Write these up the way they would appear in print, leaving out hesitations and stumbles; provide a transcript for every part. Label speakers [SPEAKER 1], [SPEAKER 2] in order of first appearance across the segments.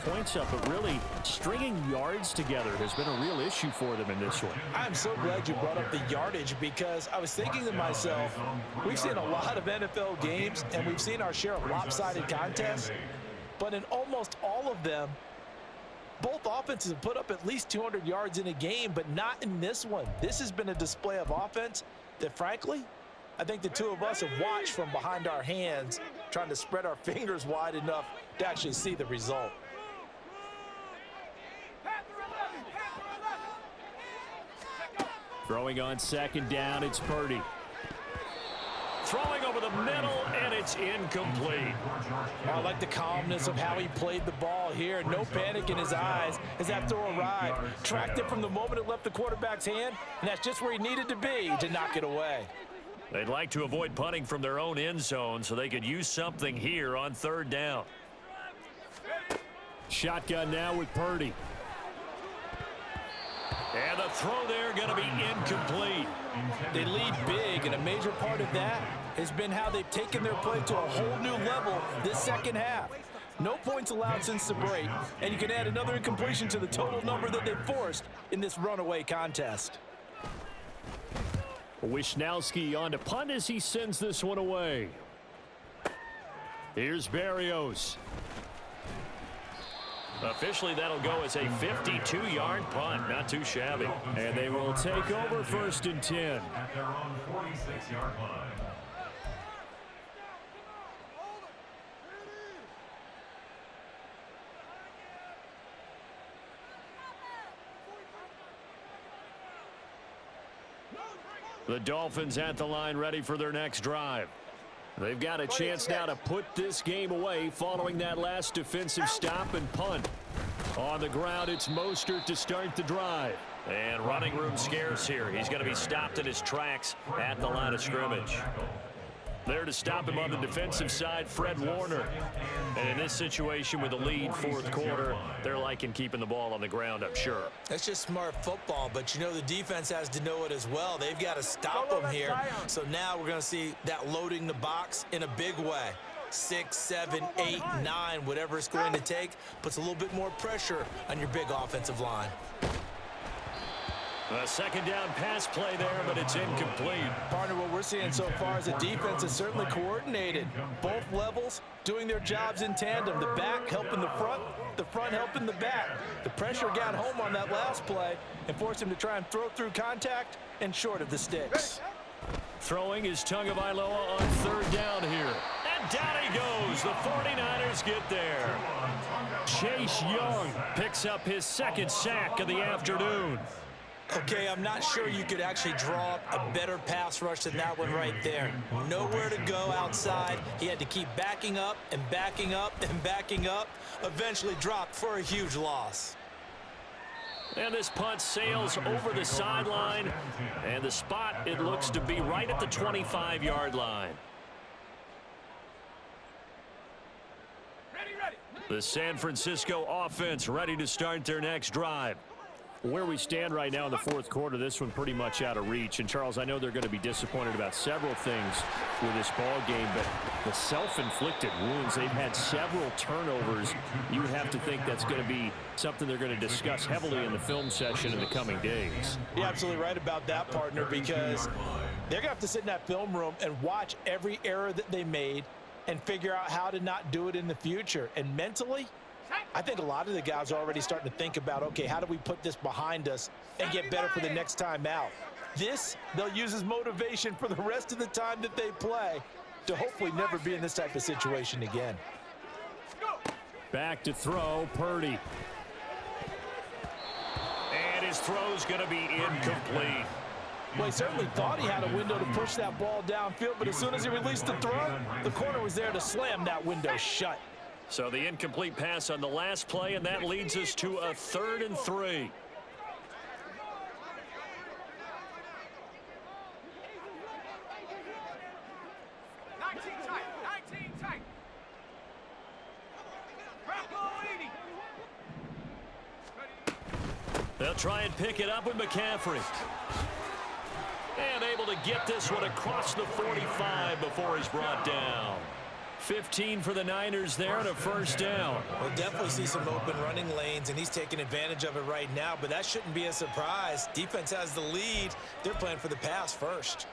[SPEAKER 1] points up, but really stringing yards together has been a real issue for them in this one.
[SPEAKER 2] I'm so glad you brought up the yardage, because I was thinking to myself, we've seen a lot of NFL games and we've seen our share of lopsided contests, but in almost all of them, both offenses have put up at least 200 yards in a game, but not in this one. This has been a display of offense that, frankly, I think the two of us have watched from behind our hands, trying to spread our fingers wide enough to actually see the result.
[SPEAKER 1] Throwing on second down, it's Purdy. Throwing over the middle, and it's incomplete.
[SPEAKER 2] I like the calmness of how he played the ball here. No panic in his eyes as that throw arrived. Tracked it from the moment it left the quarterback's hand, and that's just where he needed to be to knock it away.
[SPEAKER 1] They'd like to avoid punting from their own end zone so they could use something here on third down. Shotgun now with Purdy. And the throw there going to be incomplete.
[SPEAKER 2] They lead big, and a major part of that has been how they've taken their play to a whole new level this second half. No points allowed since the break, and you can add another incompletion to the total number that they've forced in this runaway contest.
[SPEAKER 1] Wishnowski on to punt as he sends this one away. Here's Berrios. Officially, that'll go as a 52-yard punt. Not too shabby. And they will take over 1st and 10.
[SPEAKER 3] At their own 46-yard line.
[SPEAKER 1] The Dolphins at the line, ready for their next drive. They've got a chance now to put this game away following that last defensive stop and punt. On the ground, it's Mostert to start the drive. And running room scarce here. He's going to be stopped in his tracks at the line of scrimmage. There to stop him on the defensive side, Fred Warner. And in this situation with the lead fourth quarter, they're liking keeping the ball on the ground, I'm sure.
[SPEAKER 2] That's just smart football, but you know the defense has to know it as well. They've got to stop them here. So now we're going to see that loading the box in a big way. 6, 7, 8, 9, whatever it's going to take, puts a little bit more pressure on your big offensive line.
[SPEAKER 1] A second down pass play there, but it's incomplete.
[SPEAKER 2] Partner, what we're seeing so far is a defense that's certainly coordinated. Both levels doing their jobs in tandem. The back helping the front helping the back. The pressure got home on that last play and forced him to try and throw through contact and short of the sticks.
[SPEAKER 1] Throwing is Tagovailoa on third down here. And down he goes. The 49ers get there. Chase Young picks up his second sack of the afternoon.
[SPEAKER 2] Okay, I'm not sure you could actually draw up a better pass rush than that one right there. Nowhere to go outside. He had to keep backing up and backing up and backing up. Eventually dropped for a huge loss.
[SPEAKER 1] And this punt sails over the sideline. And the spot, it looks to be right at the 25-yard line. The San Francisco offense ready to start their next drive. Where we stand right now in the fourth quarter, this one pretty much out of reach. And, Charles, I know they're going to be disappointed about several things with this ball game, but the self-inflicted wounds, they've had several turnovers. You have to think that's going to be something they're going to discuss heavily in the film session in the coming days.
[SPEAKER 2] You're absolutely right about that, partner, because they're going to have to sit in that film room and watch every error that they made and figure out how to not do it in the future. And mentally, I think a lot of the guys are already starting to think about, okay, how do we put this behind us and get better for the next time out? This, they'll use as motivation for the rest of the time that they play to hopefully never be in this type of situation again.
[SPEAKER 1] Back to throw, Purdy. And his throw's going to be incomplete.
[SPEAKER 2] Well, he certainly thought he had a window to push that ball downfield, but as soon as he released the throw, the corner was there to slam that window shut.
[SPEAKER 1] So the incomplete pass on the last play, and that leads us to a 3rd and 3. They'll try and pick it up with McCaffrey. And able to get this one across the 45 before he's brought down. 15 for the Niners there and a first down.
[SPEAKER 2] We'll definitely see some open running lanes, and he's taking advantage of it right now, but that shouldn't be a surprise. Defense has the lead. They're playing for the pass first.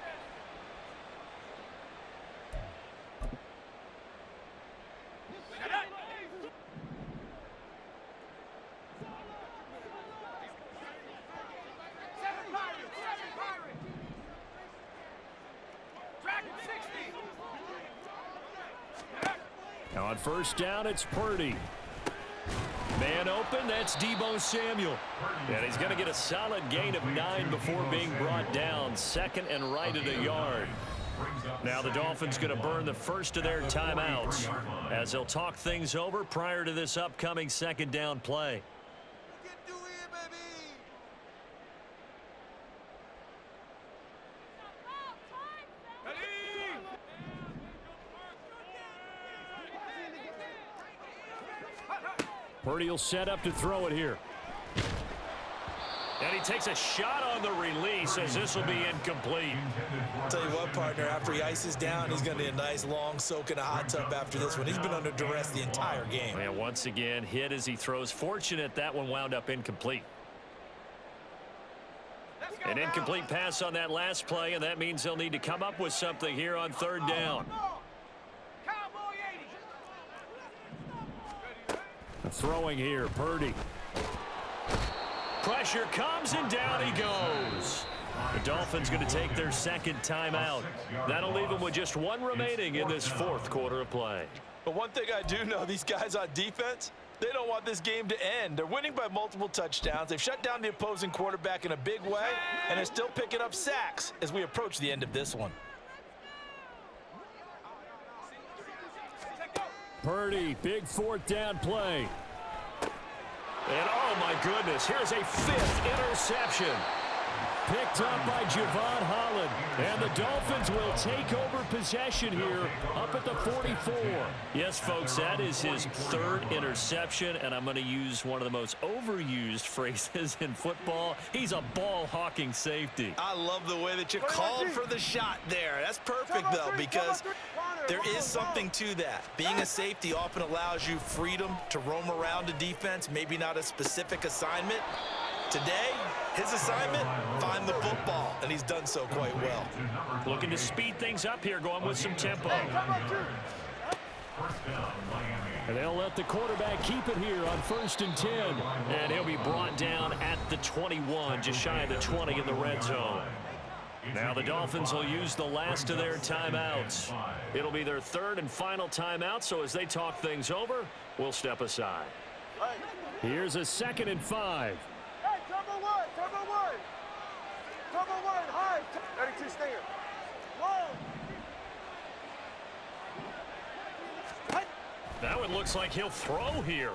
[SPEAKER 1] On first down, it's Purdy. Man open, that's Deebo Samuel. And he's going to get a solid gain of 9 before being brought down. Second and right at a yard. Now the Dolphins going to burn the first of their timeouts as they'll talk things over prior to this upcoming second down play. Purdy will set up to throw it here. And he takes a shot on the release as this will be incomplete.
[SPEAKER 2] I'll tell you what, partner, after he ices down, he's going to need a nice long soak in a hot tub after this one. He's been under duress the entire game.
[SPEAKER 1] And once again, hit as he throws. Fortunate that one wound up incomplete. An incomplete pass on that last play, and that means they'll need to come up with something here on third down. Throwing here, Purdy. Pressure comes and down he goes. The Dolphins going to take their second timeout. That'll leave them with just one remaining in this fourth quarter of play.
[SPEAKER 2] But one thing I do know, these guys on defense, they don't want this game to end. They're winning by multiple touchdowns. They've shut down the opposing quarterback in a big way, and they're still picking up sacks as we approach the end of this one.
[SPEAKER 1] Purdy, big fourth down play. And oh my goodness, here's a fifth interception. Picked up by Javon Holland. And the Dolphins will take over possession here up at the 44. Yes, folks, that is his third interception, and I'm going to use one of the most overused phrases in football. He's a ball-hawking safety.
[SPEAKER 2] I love the way that you called for the shot there. That's perfect, though, because there is something to that. Being a safety often allows you freedom to roam around a defense, maybe not a specific assignment. Today, his assignment, find the football, and he's done so quite well.
[SPEAKER 1] Looking to speed things up here, going with some tempo. And they'll let the quarterback keep it here on 1st and 10. And he'll be brought down at the 21, just shy of the 20 in the red zone. Now the Dolphins will use the last of their timeouts. It'll be their third and final timeout, so as they talk things over, we'll step aside. Here's a 2nd and 5.
[SPEAKER 4] Turbo one, high. 32, stay here. Whoa.
[SPEAKER 1] That one looks like he'll throw here.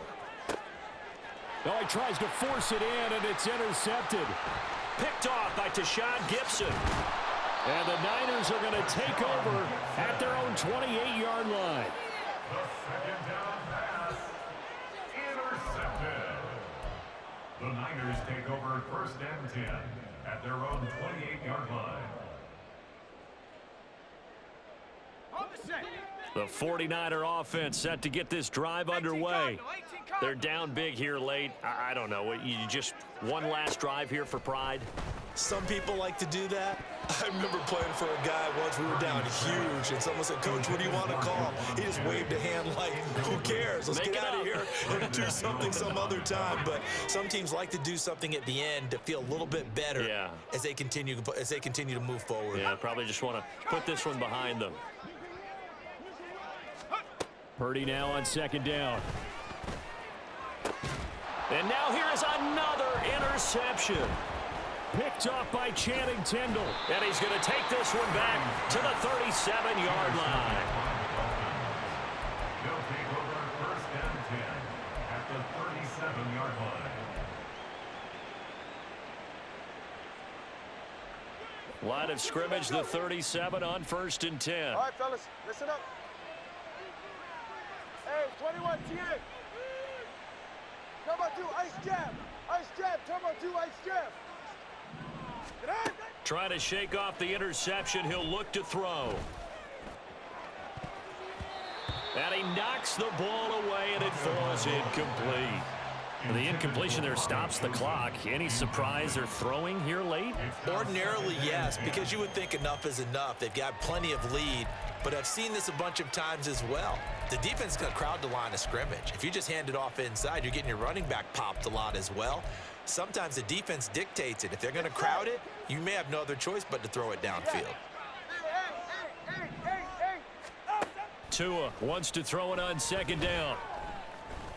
[SPEAKER 1] Oh, he tries to force it in, and it's intercepted. Picked off by Tashawn Gibson. And the Niners are going to take over at their own 28-yard line.
[SPEAKER 3] The second down pass. Intercepted. The Niners take over 1st and 10 at their own 28-yard line.
[SPEAKER 1] The 49er offense set to get this drive underway. They're down big here late. I don't know. You just one last drive here for pride?
[SPEAKER 2] Some people like to do that. I remember playing for a guy once. We were down huge, and someone said, "Coach, what do you want to call?" He just waved a hand like, "Who cares? Let's get out of here and do something some other time." But some teams like to do something at the end to feel a little bit better as they continue to move forward.
[SPEAKER 1] Yeah, probably just want to put this one behind them. Purdy now on 2nd down. And now here is another interception. Picked off by Channing Tindall. And he's going to take this one back to the 37-yard line.
[SPEAKER 3] They'll take over 1st and 10 at the 37-yard line.
[SPEAKER 1] Line of scrimmage, the 37 on 1st and 10.
[SPEAKER 4] All right, fellas, listen up. Hey, 21, TA. Turbo 2, ice jab. Ice jab, Turbo 2, ice jab.
[SPEAKER 1] Trying to shake off the interception. He'll look to throw. And he knocks the ball away, and it falls incomplete. The incompletion there stops the clock. Any surprise they're throwing here late?
[SPEAKER 2] Ordinarily, yes, because you would think enough is enough. They've got plenty of lead, but I've seen this a bunch of times as well. The defense is going to crowd the line of scrimmage. If you just hand it off inside, you're getting your running back popped a lot as well. Sometimes the defense dictates it. If they're going to crowd it, you may have no other choice but to throw it downfield.
[SPEAKER 1] Tua wants to throw it on second down.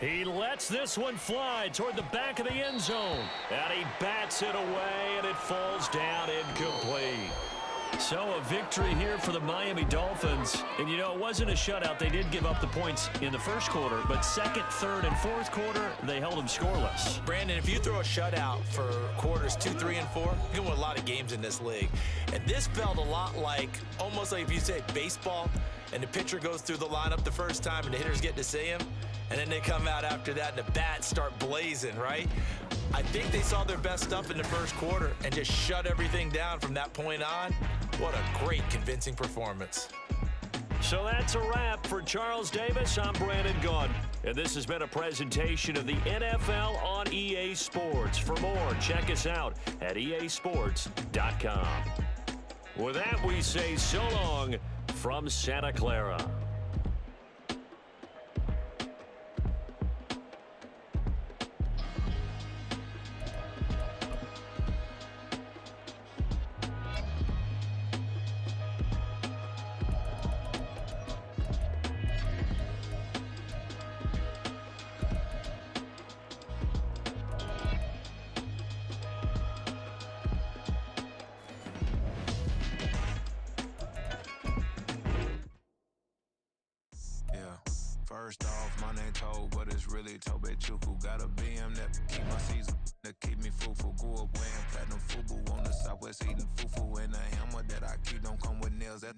[SPEAKER 1] He lets this one fly toward the back of the end zone. And he bats it away, and it falls down incomplete. So a victory here for the Miami Dolphins. And, you know, it wasn't a shutout. They did give up the points in the first quarter, but second, third, and fourth quarter, they held them scoreless.
[SPEAKER 2] Brandon, if you throw a shutout for quarters 2, 3, and 4, you can win a lot of games in this league. And this felt a lot like, almost like if you say baseball, and the pitcher goes through the lineup the first time, and the hitters get to see him, and then they come out after that, and the bats start blazing, right? I think they saw their best stuff in the first quarter and just shut everything down from that point on. What a great, convincing performance.
[SPEAKER 1] So that's a wrap for Charles Davis. I'm Brandon Gunn, and this has been a presentation of the NFL on EA Sports. For more, check us out at easports.com. With that, we say so long from Santa Clara.
[SPEAKER 5] First off, my name Toad, but it's really Tobe Chuku. Got a BM that keep my season, that keep me fufu. Grew up wearing platinum fubu on the southwest eating fufu. And the hammer that I keep don't come with nails. That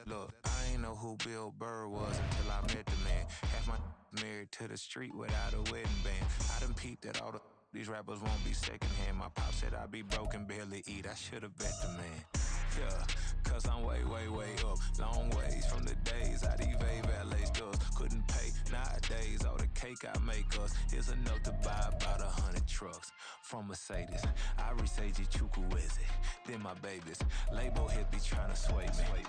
[SPEAKER 5] look, I ain't know who Bill Burr was until I met the man. Half my married to the street without a wedding band. I done peeped at all these rappers won't be secondhand. My pop said I'd be broken, barely eat. I should've bet the man. Yeah, cause I'm way, way, way up. Long ways from the days I these valet stores couldn't pay. Nowadays, all the cake I make us is enough to buy about 100 trucks from Mercedes. I resage Chukwueze, then my babies. Label hit be trying to sway me,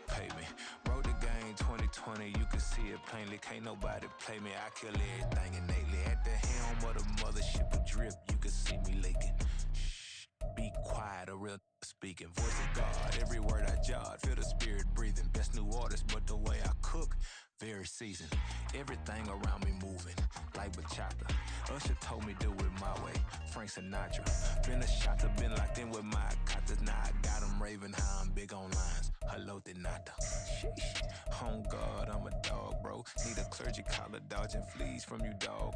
[SPEAKER 5] pay me. Wrote the game 2020, you can see it plainly. Can't nobody play me, I kill everything innately. At the helm of the mothership of drip, you can see me leaking. Shh, be quiet, a real speaking. Voice of God, every word I jot, feel the spirit breathing. Best new artist, but the way I cook, very seasoned. Everything around me moving, like bachata. Usher told me do it my way, Frank Sinatra. Been a shot, been locked in with my cotas. Now I got them raving how I'm big on lines. Hello, Denata. Sheesh. On God, I'm a dog, bro. Need a clergy collar, dodging fleas from you, dog.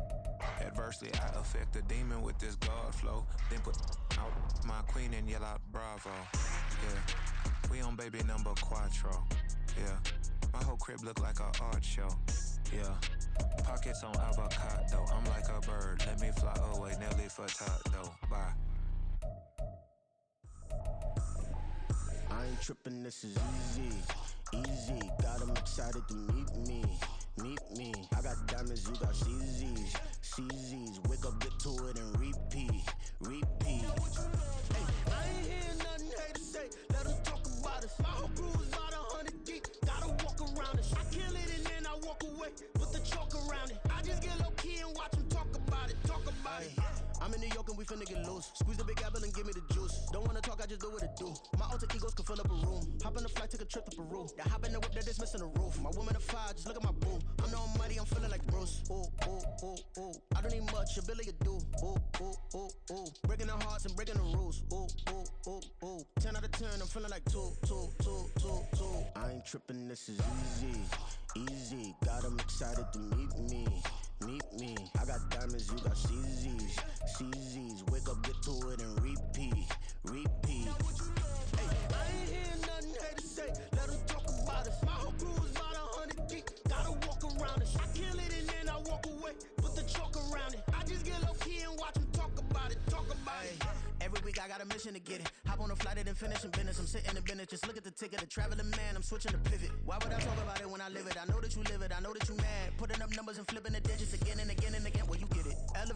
[SPEAKER 5] Adversely, I affect a demon with this God flow. Then put out my queen and yell out bravo. Yeah, we on baby number quattro. Yeah, my whole crib look like an art show. Yeah, pockets on avocado. I'm like a bird, let me fly away. Nelly Furtado, bye.
[SPEAKER 6] I ain't tripping, this is easy, easy. Got 'em excited to meet me. I got diamonds, you got CZs. Wake up, get to it and repeat. Hey, I ain't hear nothing hate to say. Let us talk about us. My whole crew is about 100 deep. Gotta walk around it. I kill it and then I walk away. Put the chalk around it. I just get low key and watch them talk about it. I'm in New York and we finna get loose. Squeeze the big apple and give me the juice. Don't wanna talk, I just do what it do. My alter egos can fill up a room. Hop on a flight, take a trip to Peru. That hop in the whip that is missing the roof. My woman a fire, just look at my boo. I'm no money, I'm feeling like Bruce. Ooh. I don't need much, ability to do. Ooh. Breaking the hearts and breaking the rules. Ooh. 10 out of 10, I'm feeling like two. I ain't tripping, this is easy. Got 'em excited to meet me. I got diamonds, you got CZs. Wake up, get to it and repeat. Hey, I ain't hear nothing hate to say. Let them talk about us. My whole crew is about 100 deep. Gotta walk around it. I kill it and then I walk away. Put the chalk around it. I just get low key and watch them talk about it. Every week I I got a mission to get it. Hop on a flight and then finish in business. I'm sitting in business, just look at the ticket. A traveling man, I'm switching to pivot. Why would I talk about it when I live it? I know that you live it, I know that you mad. Putting up numbers and flipping the digits again and again and again. Well, you get it. Elevate.